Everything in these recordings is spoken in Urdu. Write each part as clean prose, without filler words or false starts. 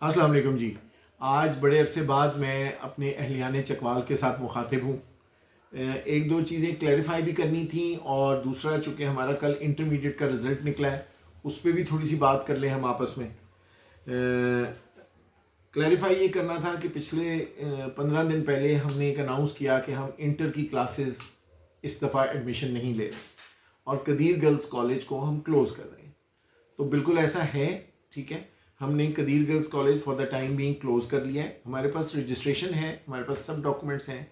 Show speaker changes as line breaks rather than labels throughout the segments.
السلام علیکم جی. آج بڑے عرصے بعد میں اپنے اہلیان چکوال کے ساتھ مخاطب ہوں. ایک دو چیزیں کلیریفائی بھی کرنی تھیں، اور دوسرا چونکہ ہمارا کل انٹرمیڈیٹ کا رزلٹ نکلا ہے اس پہ بھی تھوڑی سی بات کر لیں ہم آپس میں. کلیریفائی یہ کرنا تھا کہ پچھلے 15 دن پہلے ہم نے ایک اناؤنس کیا کہ ہم انٹر کی کلاسز اس دفعہ ایڈمیشن نہیں لے رہے اور قدیر گرلز کالج کو ہم کلوز کر رہے ہیں. تو بالکل ایسا ہے، ٹھیک ہے. ہم نے Qadeer girls college for the time being closed کر لیا ہے. ہمارے پاس رجسٹریشن ہے، ہمارے پاس سب ڈاکومنٹس ہیں،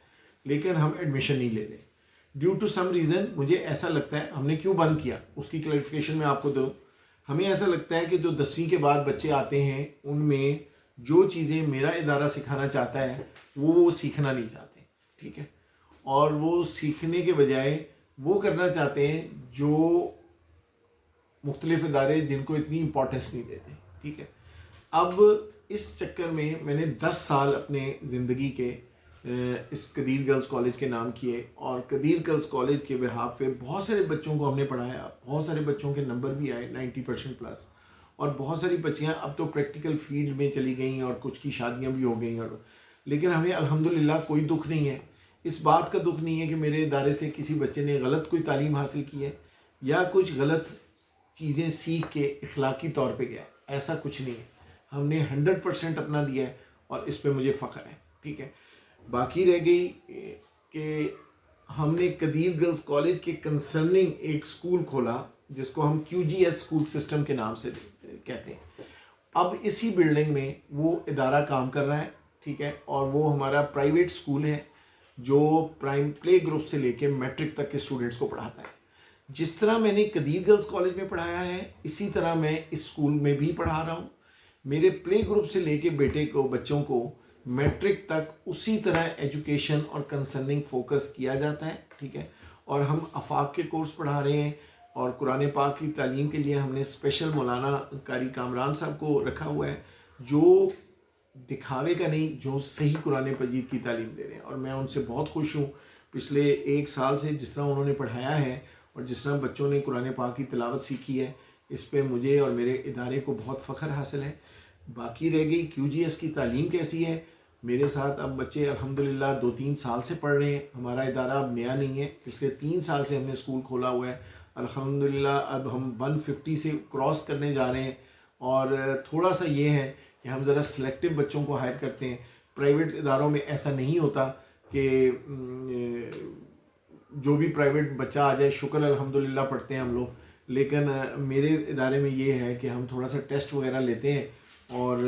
لیکن ہم ایڈمیشن نہیں لے رہے ڈیو ٹو سم ریزن. مجھے ایسا لگتا ہے ہم نے کیوں بند کیا اس کی کلیریفیکیشن میں آپ کو دوں. ہمیں ایسا لگتا ہے کہ جو 10ویں کے بعد بچے آتے ہیں ان میں جو چیزیں میرا ادارہ سکھانا چاہتا ہے وہ سیکھنا نہیں چاہتے، ٹھیک ہے. اور وہ سیکھنے کے بجائے وہ کرنا چاہتے ہیں جو مختلف ادارے جن کو اتنی امپورٹنس نہیں دیتے، ٹھیک ہے. اب اس چکر میں نے 10 سال اپنے زندگی کے اس قدیر گرلز کالج کے نام کیے، اور قدیر گرلز کالج کے بہاف پہ بہت سارے بچوں کو ہم نے پڑھایا. بہت سارے بچوں کے نمبر بھی آئے 90% پلس، اور بہت ساری بچیاں اب تو پریکٹیکل فیلڈ میں چلی گئیں اور کچھ کی شادیاں بھی ہو گئیں. لیکن ہمیں الحمدللہ کوئی دکھ نہیں ہے. اس بات کا دکھ نہیں ہے کہ میرے ادارے سے کسی بچے نے غلط کوئی تعلیم حاصل کی ہے یا کچھ غلط چیزیں سیکھ کے اخلاقی طور پہ گیا ہے. ایسا کچھ نہیں ہے. ہم نے 100% اپنا دیا ہے اور اس پہ مجھے فخر ہے، ٹھیک ہے. باقی رہ گئی کہ ہم نے قدیر گرلز کالج کے کنسرننگ ایک سکول کھولا جس کو ہم QGS اسکول سسٹم کے نام سے کہتے ہیں. اب اسی بلڈنگ میں وہ ادارہ کام کر رہا ہے، ٹھیک ہے. اور وہ ہمارا پرائیویٹ سکول ہے جو پرائم پلے گروپ سے لے کے میٹرک تک کے اسٹوڈنٹس کو پڑھاتا ہے. جس طرح میں نے قدیر گرلز کالج میں پڑھایا ہے اسی طرح میں اس اسکول میں بھی پڑھا رہا ہوں. میرے پلے گروپ سے لے کے بیٹے کو بچوں کو میٹرک تک اسی طرح ایجوکیشن اور کنسرننگ فوکس کیا جاتا ہے، ٹھیک ہے. اور ہم آفاق کے کورس پڑھا رہے ہیں، اور قرآن پاک کی تعلیم کے لیے ہم نے اسپیشل مولانا قاری کامران صاحب کو رکھا ہوا ہے جو دکھاوے کا نہیں، جو صحیح قرآن مجید کی تعلیم دے رہے ہیں. اور میں ان سے بہت خوش ہوں. پچھلے 1 سال سے جس طرح انہوں نے پڑھایا ہے اور جس طرح بچوں نے قرآن پاک کی تلاوت سیکھی ہے، اس پہ مجھے اور میرے ادارے کو بہت فخر حاصل ہے. باقی رہ گئی QGS کی تعلیم کیسی ہے. میرے ساتھ اب بچے الحمدللہ 2-3 سال سے پڑھ رہے ہیں. ہمارا ادارہ اب نیا نہیں ہے، پچھلے 3 سال سے ہم نے اسکول کھولا ہوا ہے. الحمدللہ اب ہم 150 سے کراس کرنے جا رہے ہیں. اور تھوڑا سا یہ ہے کہ ہم ذرا سلیکٹو بچوں کو ہائر کرتے ہیں. پرائیویٹ اداروں میں ایسا نہیں ہوتا کہ جو بھی پرائیویٹ بچہ آ جائے شکر الحمدللہ پڑھتے ہیں ہم لوگ. لیکن میرے ادارے میں یہ ہے کہ ہم تھوڑا سا ٹیسٹ وغیرہ لیتے ہیں، اور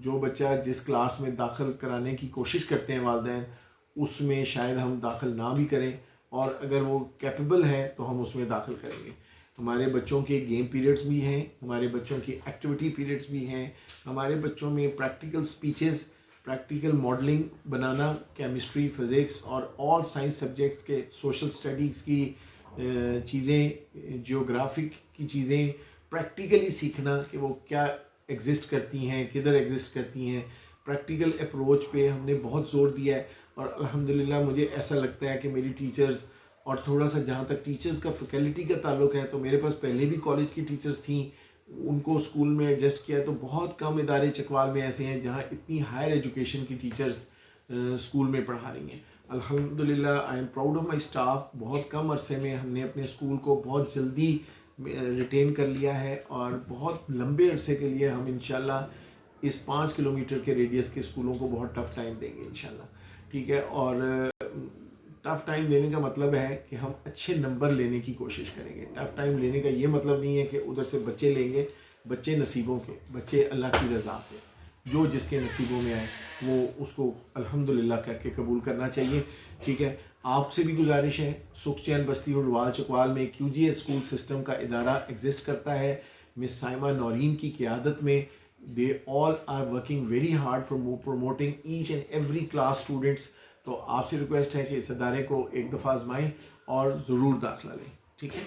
جو بچہ جس کلاس میں داخل کرانے کی کوشش کرتے ہیں والدین اس میں شاید ہم داخل نہ بھی کریں، اور اگر وہ کیپیبل ہے تو ہم اس میں داخل کریں گے. ہمارے بچوں کے گیم پیریڈز بھی ہیں، ہمارے بچوں کی ایکٹیویٹی پیریڈز بھی ہیں. ہمارے بچوں میں پریکٹیکل سپیچز، پریکٹیکل ماڈلنگ بنانا، کیمسٹری، فزکس اور آل سائنس سبجیکٹس کے، سوشل اسٹڈیز کی چیزیں، جیوگرافک کی چیزیں پریکٹیکلی سیکھنا کہ وہ کیا ایگزسٹ کرتی ہیں، کدھر ایگزسٹ کرتی ہیں. پریکٹیکل اپروچ پہ ہم نے بہت زور دیا ہے. اور الحمدللہ مجھے ایسا لگتا ہے کہ میری ٹیچرز، اور تھوڑا سا جہاں تک ٹیچرز کا فیکلٹی کا تعلق ہے تو میرے پاس پہلے بھی کالج کی ٹیچرز تھیں، ان کو اسکول میں ایڈجسٹ کیا. تو بہت کم ادارے چکوال میں ایسے ہیں جہاں اتنی ہائر ایجوکیشن کی ٹیچرز اسکول میں پڑھا رہی ہیں. الحمدللہ I am proud of my staff. بہت کم عرصے میں ہم نے اپنے اسکول کو بہت جلدی ریٹین کر لیا ہے، اور بہت لمبے عرصے کے لیے ہم انشاءاللہ اس 5 کلومیٹر کے ریڈیس کے اسکولوں کو بہت ٹف ٹائم دیں گے انشاءاللہ، ٹھیک ہے. اور ٹف ٹائم دینے کا مطلب ہے کہ ہم اچھے نمبر لینے کی کوشش کریں گے. ٹف ٹائم لینے کا یہ مطلب نہیں ہے کہ ادھر سے بچے لیں گے. بچے نصیبوں کے، بچے اللہ کی رضا سے، جو جس کے نصیبوں میں آئے وہ اس کو الحمدللہ کہہ کے قبول کرنا چاہیے، ٹھیک ہے. آپ سے بھی گزارش ہے، سکھ چین بستی اڈوال چکوال میں QGS اسکول سسٹم کا ادارہ ایگزسٹ کرتا ہے مس سائمہ نورین کی قیادت میں. they all are working very hard for promoting each and every class students. تو آپ سے ریکویسٹ ہے کہ اس ادارے کو ایک دفعہ آزمائیں اور ضرور داخلہ لیں، ٹھیک ہے.